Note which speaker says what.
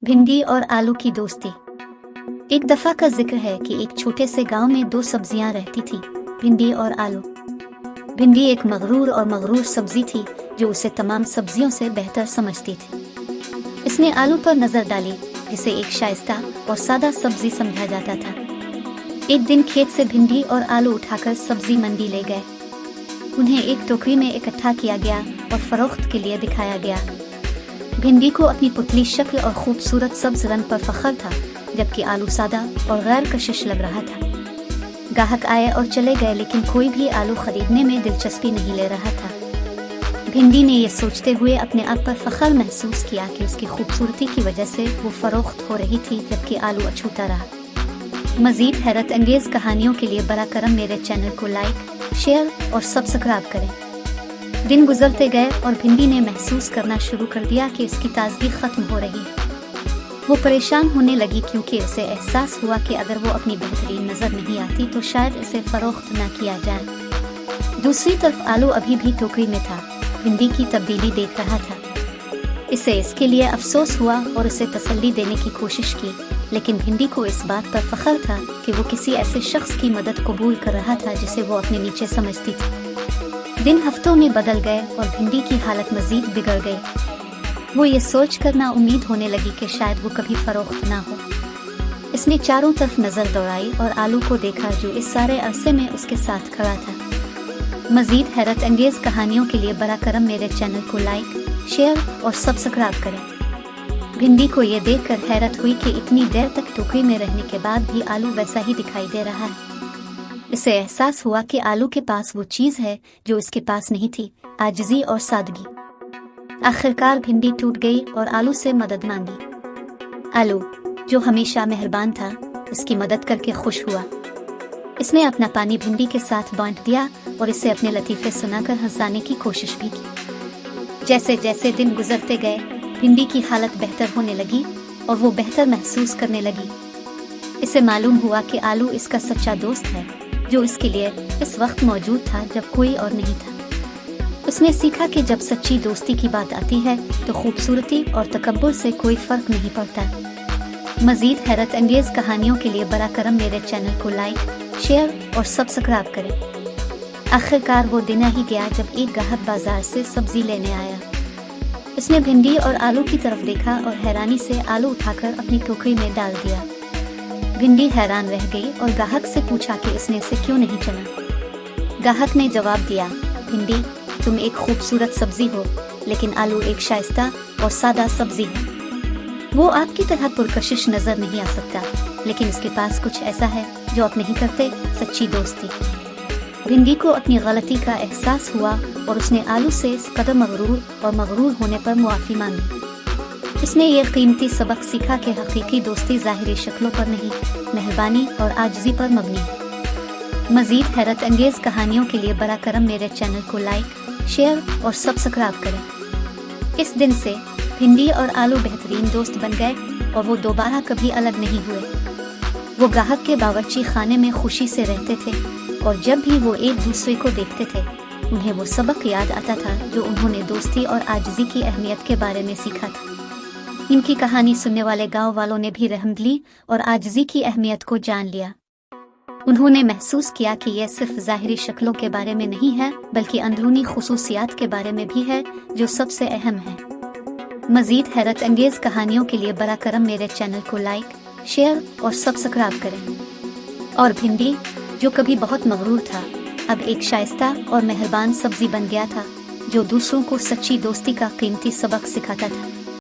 Speaker 1: भिंडी और आलू की दोस्ती। एक दफा का जिक्र है कि एक छोटे से गांव में दो सब्जियां रहती थी, भिंडी और आलू। भिंडी एक मगरूर सब्जी थी जो उसे तमाम सब्जियों से बेहतर समझती थी। इसने आलू पर नजर डाली, जिसे एक शाइस्ता और सादा सब्जी समझा जाता था। एक दिन खेत से भिंडी और आलू उठाकर सब्जी मंडी ले गए। उन्हें एक टोकरी में इकट्ठा किया गया और फरोख्त के लिए दिखाया गया। भिंडी को अपनी पुतली शक्ल और खूबसूरत सब्ज रंग पर फख्र था, जबकि आलू सादा और गैर कशिश लग रहा था। ग्राहक आए और चले गए, लेकिन कोई भी आलू खरीदने में दिलचस्पी नहीं ले रहा था। भिंडी ने यह सोचते हुए अपने आप पर फख्र महसूस किया कि उसकी खूबसूरती की वजह से वो फरोख्त हो रही थी, जबकि आलू अछूता रहा। मजीद हैरत अंगेज कहानियों के लिए बरा करम मेरे चैनल को लाइक, शेयर और सब्सक्राइब करें। दिन गुजरते गए और भिंडी ने महसूस करना शुरू कर दिया कि इसकी ताजगी खत्म हो रही है। वो परेशान होने लगी, क्योंकि उसे एहसास हुआ कि अगर वो अपनी बेहतरीन नजर नहीं आती तो शायद इसे फरोख्त न किया जाए। दूसरी तरफ आलू अभी भी टोकरी में था, भिंडी की तब्दीली देख रहा था। इसे इसके लिए अफसोस हुआ और उसे तसल्ली देने की कोशिश की, लेकिन भिंडी को इस बात पर फख्र था कि वो किसी ऐसे शख्स की मदद कबूल कर रहा था जिसे वो अपने नीचे समझती थी। दिन हफ्तों में बदल गए और भिंडी की हालत मजीद बिगड़ गई। वो ये सोच कर ना उम्मीद होने लगी कि शायद वो कभी फरोख्त ना हो। इसने चारों तरफ नजर दौड़ाई और आलू को देखा, जो इस सारे अरसे में उसके साथ खड़ा था। मजीद हैरत अंगेज कहानियों के लिए बरा करम मेरे चैनल को लाइक, शेयर और सब्सक्राइब करें। भिंडी को ये देखकर हैरत हुई कि इतनी देर तक टोकरी में रहने के बाद भी आलू वैसा ही दिखाई दे रहा है। इसे एहसास हुआ कि आलू के पास वो चीज है जो इसके पास नहीं थी, आजिज़ी और सादगी। आखिरकार भिंडी टूट गई और आलू से मदद मांगी। आलू, जो हमेशा मेहरबान था, उसकी मदद करके खुश हुआ। इसने अपना पानी भिंडी के साथ बांट दिया और इसे अपने लतीफे सुनाकर हंसाने की कोशिश भी की। जैसे जैसे दिन गुजरते गए, भिंडी की हालत बेहतर होने लगी और वो बेहतर महसूस करने लगी। इसे मालूम हुआ कि आलू इसका सच्चा दोस्त है, जो इसके लिए इस वक्त मौजूद था जब कोई और नहीं था। उसने सीखा कि जब सच्ची दोस्ती की बात आती है तो खूबसूरती और तकब्बुर से कोई फर्क नहीं पड़ता। मजीद हैरत अंगेज कहानियों के लिए बरा करम मेरे चैनल को लाइक, शेयर और सब्सक्राइब करें। आखिरकार वो दिन ही गया जब एक ग्राहक बाजार से सब्जी लेने आया। उसने भिंडी और आलू की तरफ देखा और हैरानी से आलू उठाकर अपनी टोकरी में डाल दिया। भिंडी हैरान रह गई और ग्राहक से पूछा कि उसने इसे क्यों नहीं चुना। ग्राहक ने जवाब दिया, भिंडी, तुम एक खूबसूरत सब्जी हो, लेकिन आलू एक शाइस्ता और सादा सब्जी है। वो आपकी तरह पुरकशिश नजर नहीं आ सकता, लेकिन इसके पास कुछ ऐसा है जो आप नहीं करते, सच्ची दोस्ती। भिंडी को अपनी गलती का एहसास हुआ और उसने आलू से इस कदर मगरूर होने पर मुआफ़ी मांगी। इसने ये कीमती सबक सीखा कि हकीकी दोस्ती ज़ाहिरी शक्लों पर नहीं, मेहरबानी और आजिज़ी पर मबनी है। मजीद हैरत अंगेज कहानियों के लिए बरा करम मेरे चैनल को लाइक, शेयर और सब्सक्राइब करें। इस दिन से भिंडी और आलू बेहतरीन दोस्त बन गए और वो दोबारा कभी अलग नहीं हुए। वो ग्राहक के बावर्ची खाने में खुशी से रहते थे और जब भी वो एक दूसरे को देखते थे, उन्हें वो सबक याद आता था जो उन्होंने दोस्ती और आजिज़ी की अहमियत के बारे में सीखा था। इनकी कहानी सुनने वाले गांव वालों ने भी रहम दिली और आजिज़ी की अहमियत को जान लिया। उन्होंने महसूस किया कि यह सिर्फ ज़ाहिरी शक्लों के बारे में नहीं है, बल्कि अंदरूनी खुसूसियात के बारे में भी है, जो सबसे अहम है। मजीद हैरत अंगेज कहानियों के लिए बरा करम मेरे चैनल को लाइक, शेयर और सब्सक्राइब करें। और भिंडी, जो कभी बहुत मगरूर था, अब एक शाइस्ता और मेहरबान सब्जी बन गया था, जो दूसरों को सच्ची दोस्ती का कीमती सबक सिखाता था।